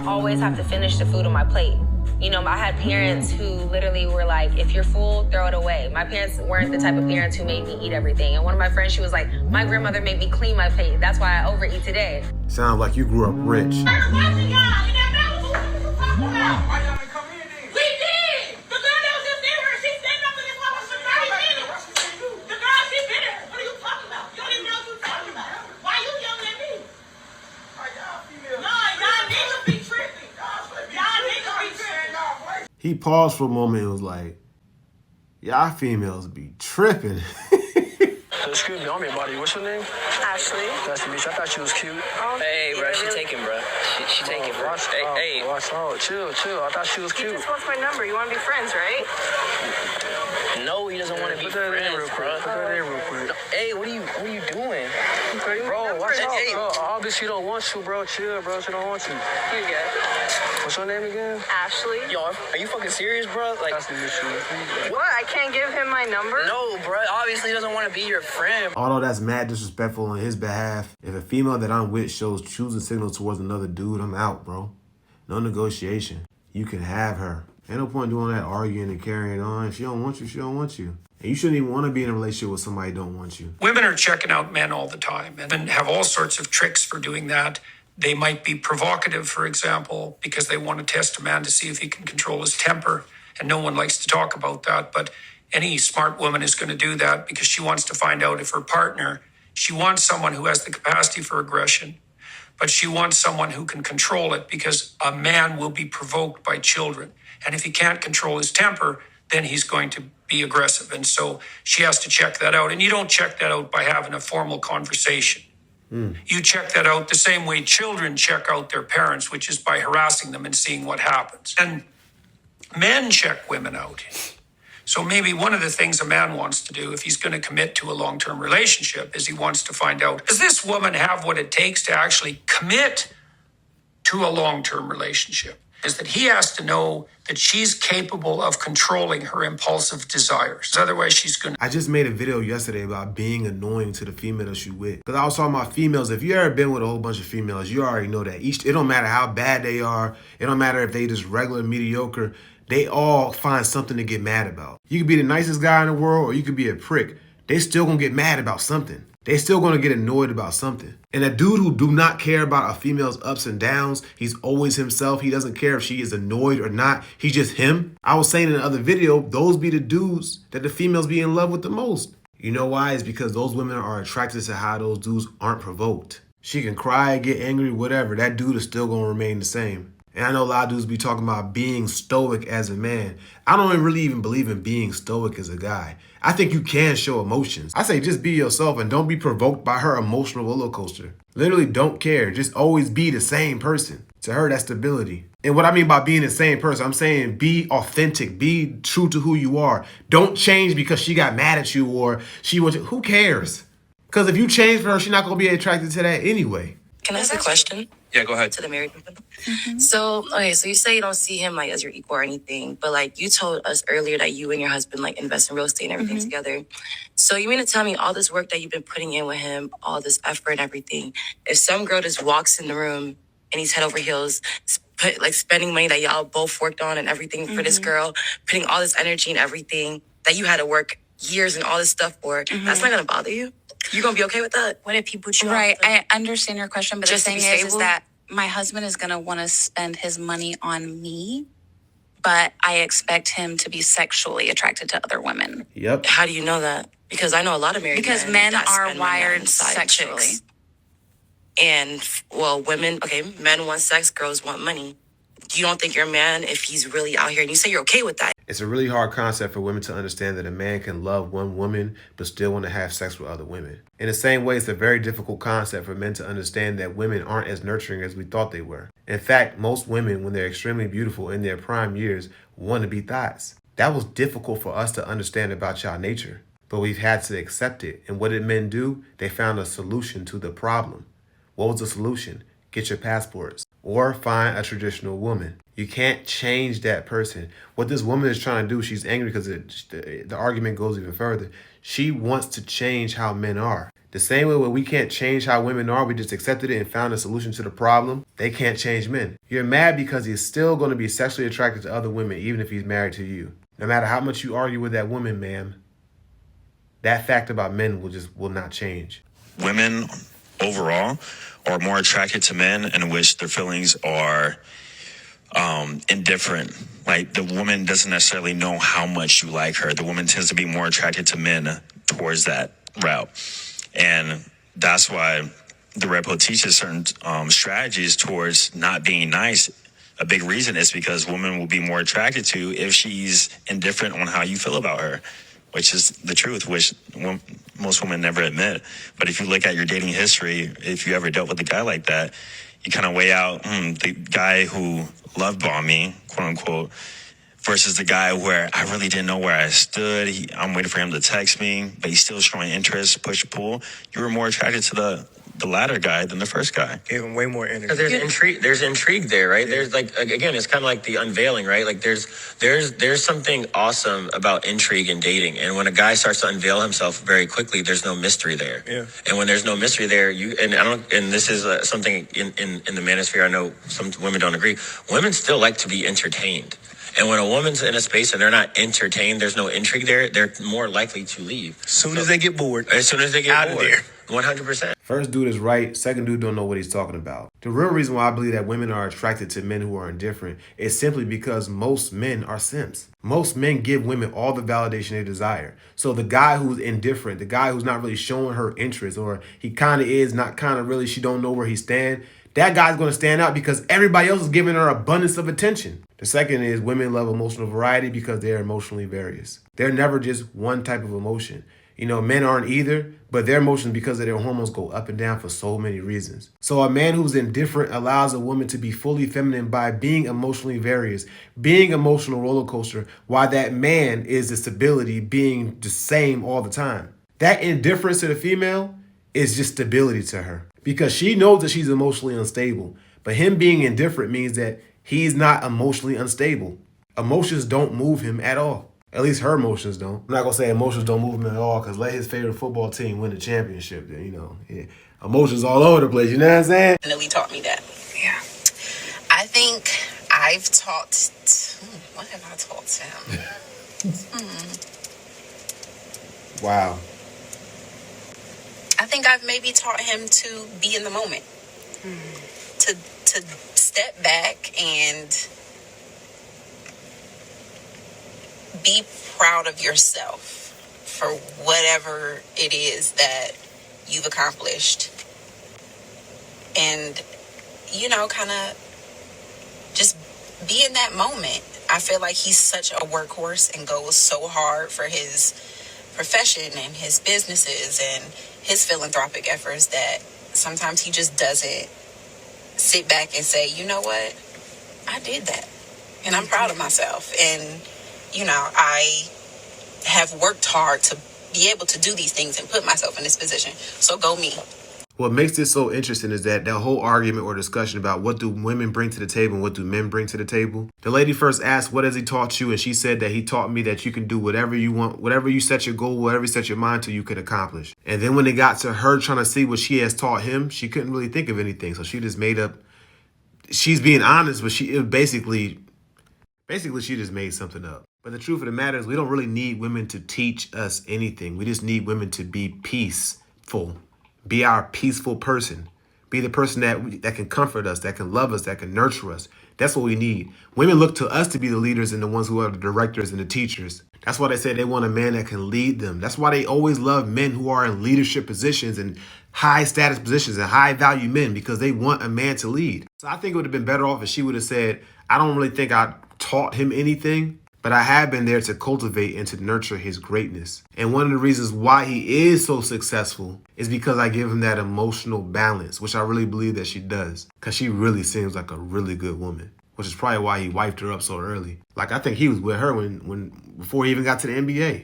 always have to finish the food on my plate. You know, I had parents who literally were like, if you're full, throw it away. My parents weren't the type of parents who made me eat everything. And one of my friends, she was like, my grandmother made me clean my plate. That's why I overeat today. Sounds like you grew up rich. He paused for a moment and was like, y'all females be tripping. Excuse me, I'm your buddy. What's your name? Ashley. Nice to meet you. I thought she was cute. Hey, bro, she taking, bro. She taking, bro. Hey. Watch out. Chill. I thought she was He cute. just wants my number. You want to be friends, right? No, he doesn't want to be Put that in friends, real quick. bro. Put that in real quick. Hey, what are you doing? Bro, watch out. Hey. Bro, obviously you don't want to, bro. Chill, bro. She don't want to. You're good. What's your name again? Ashley. Yo, are you fucking serious, bro? Like, That's the issue. What? I can't give him my number? no, bro. Obviously, he doesn't want to be your friend. Although that's mad disrespectful on his behalf, if a female that I'm with shows choosing signals towards another dude, I'm out, bro. No negotiation. You can have her. Ain't no point doing that arguing and carrying on. If she don't want you, she don't want you. And you shouldn't even want to be in a relationship with somebody who don't want you. Women are checking out men all the time and have all sorts of tricks for doing that. They might be provocative, for example, because they want to test a man to see if he can control his temper. And no one likes to talk about that. But any smart woman is going to do that because she wants to find out if her partner, she wants someone who has the capacity for aggression, but she wants someone who can control it because a man will be provoked by children. And if he can't control his temper, then he's going to be aggressive. And so she has to check that out. And you don't check that out by having a formal conversation. You check that out the same way children check out their parents, which is by harassing them and seeing what happens. And men check women out. So maybe one of the things a man wants to do if he's going to commit to a long-term relationship is he wants to find out, does this woman have what it takes to actually commit to a long-term relationship? Is that he has to know that she's capable of controlling her impulsive desires. Otherwise, she's going to... I just made a video yesterday about being annoying to the female that you with. Because I was talking about females. If you ever been with a whole bunch of females, you already know that. It don't matter how bad they are. It don't matter if they just regular, mediocre. They all find something to get mad about. You could be the nicest guy in the world or you could be a prick. They still gonna get mad about something. They still gonna get annoyed about something. And a dude who do not care about a female's ups and downs, he's always himself. He doesn't care if she is annoyed or not. He's just him. I was saying in the other video, those be the dudes that the females be in love with the most. You know why? It's because those women are attracted to how those dudes aren't provoked. She can cry, get angry, whatever. That dude is still gonna remain the same. And I know a lot of dudes be talking about being stoic as a man. I don't really even believe in being stoic as a guy. I think you can show emotions. I say just be yourself and don't be provoked by her emotional roller coaster. Literally don't care. Just always be the same person. To her, that's stability. And what I mean by being the same person, I'm saying be authentic. Be true to who you are. Don't change because she got mad at you or she was... Who cares? Because if you change for her, she's not going to be attracted to that anyway. Can I ask a question? Yeah, go ahead. To the married people. So you say you don't see him like as your equal or anything, but like you told us earlier that you and your husband like invest in real estate and everything together. So you mean to tell me all this work that you've been putting in with him, all this effort and everything, if some girl just walks in the room and he's head over heels, spending money that y'all both worked on and everything for this girl, putting all this energy and everything that you had to work years and all this stuff for, that's not gonna bother you? You gonna be okay with that? What if he put you Right, off I understand your question, but the Just to thing be is stable? that my husband is going to want to spend his money on me, but I expect him to be sexually attracted to other women. Yep. How do you know that? Because I know a lot of married Because men men that are spend money on wired side sexually. chicks. And, well, women, men want sex, girls want money. You don't think your man, if he's really out here, and you say you're okay with that. It's a really hard concept for women to understand that a man can love one woman but still want to have sex with other women. In the same way, it's a very difficult concept for men to understand that women aren't as nurturing as we thought they were. In fact, most women, when they're extremely beautiful in their prime years, want to be thoughts. That was difficult for us to understand about y'all nature, but we've had to accept it. And what did men do? They found a solution to the problem. What was the solution? Get your passports or find a traditional woman. You can't change that person. What this woman is trying to do, she's angry because the argument goes even further. She wants to change how men are. The same way where we can't change how women are, we just accepted it and found a solution to the problem, they can't change men. You're mad because he's still going to be sexually attracted to other women, even if he's married to you. No matter how much you argue with that woman, ma'am, that fact about men will not change. Women overall are more attracted to men in which their feelings are indifferent. Like, the woman doesn't necessarily know how much you like her. The woman tends to be more attracted to men towards that route. And that's why the Red Pill teaches certain strategies towards not being nice. A big reason is because women will be more attracted to if she's indifferent on how you feel about her, which is the truth, which most women never admit. But if you look at your dating history, if you ever dealt with a guy like that, you kind of weigh out the guy who love bombed me, quote unquote, versus the guy where I really didn't know where I stood. I'm waiting for him to text me, but he's still showing interest, push, pull. You were more attracted to the latter guy than the first guy. Gave him way more energy. Because there's intrigue there, right? There's like, again, it's kind of like the unveiling, right? Like there's something awesome about intrigue in dating. And when a guy starts to unveil himself very quickly, there's no mystery there. Yeah. And when there's no mystery there, and this is something in the manosphere, I know some women don't agree. Women still like to be entertained. And when a woman's in a space and they're not entertained, there's no intrigue there, they're more likely to leave. As soon as they get bored. As soon as they get out bored. of there. 100%. First dude is right, second dude don't know what he's talking about. The real reason why I believe that women are attracted to men who are indifferent is simply because most men are simps. Most men give women all the validation they desire. So the guy who's indifferent, the guy who's not really showing her interest, or he kind of is, not kind of really, she don't know where he stand, that guy's going to stand out because everybody else is giving her abundance of attention. The second is women love emotional variety because they're emotionally various. They're never just one type of emotion. You know, men aren't either, but their emotions, because of their hormones, go up and down for so many reasons. So a man who's indifferent allows a woman to be fully feminine by being emotionally various, being emotional roller coaster, while that man is the stability, being the same all the time. That indifference to the female is just stability to her because she knows that she's emotionally unstable. But him being indifferent means that he's not emotionally unstable. Emotions don't move him at all. At least her emotions don't. I'm not going to say emotions don't move him at all because let his favorite football team win the championship. Then, you know, emotions all over the place. You know what I'm saying? Definitely taught me that. Yeah. I think I've taught... what have I taught him? Wow. I think I've maybe taught him to be in the moment. To step back and be proud of yourself for whatever it is that you've accomplished. And, you know, kind of just be in that moment. I feel like he's such a workhorse and goes so hard for his profession and his businesses and his philanthropic efforts that sometimes he just doesn't sit back and say, you know what, I did that. And I'm proud of myself. And, you know, I have worked hard to be able to do these things and put myself in this position. So go me. What makes this so interesting is that whole argument or discussion about what do women bring to the table and what do men bring to the table. The lady first asked, what has he taught you? And she said that he taught me that you can do whatever you want, whatever you set your goal, whatever you set your mind to, you could accomplish. And then when it got to her trying to see what she has taught him, she couldn't really think of anything. So she just made up, she's being honest, but she basically she just made something up. But the truth of the matter is we don't really need women to teach us anything. We just need women to be peaceful. Be our peaceful person. Be the person that can comfort us, that can love us, that can nurture us. That's what we need. Women look to us to be the leaders and the ones who are the directors and the teachers. That's why they say they want a man that can lead them. That's why they always love men who are in leadership positions and high status positions and high value men, because they want a man to lead. So I think it would have been better off if she would have said, I don't really think I taught him anything, but I have been there to cultivate and to nurture his greatness. And one of the reasons why he is so successful is because I give him that emotional balance, which I really believe that she does, because she really seems like a really good woman, which is probably why he wiped her up so early. Like, I think he was with her before he even got to the NBA.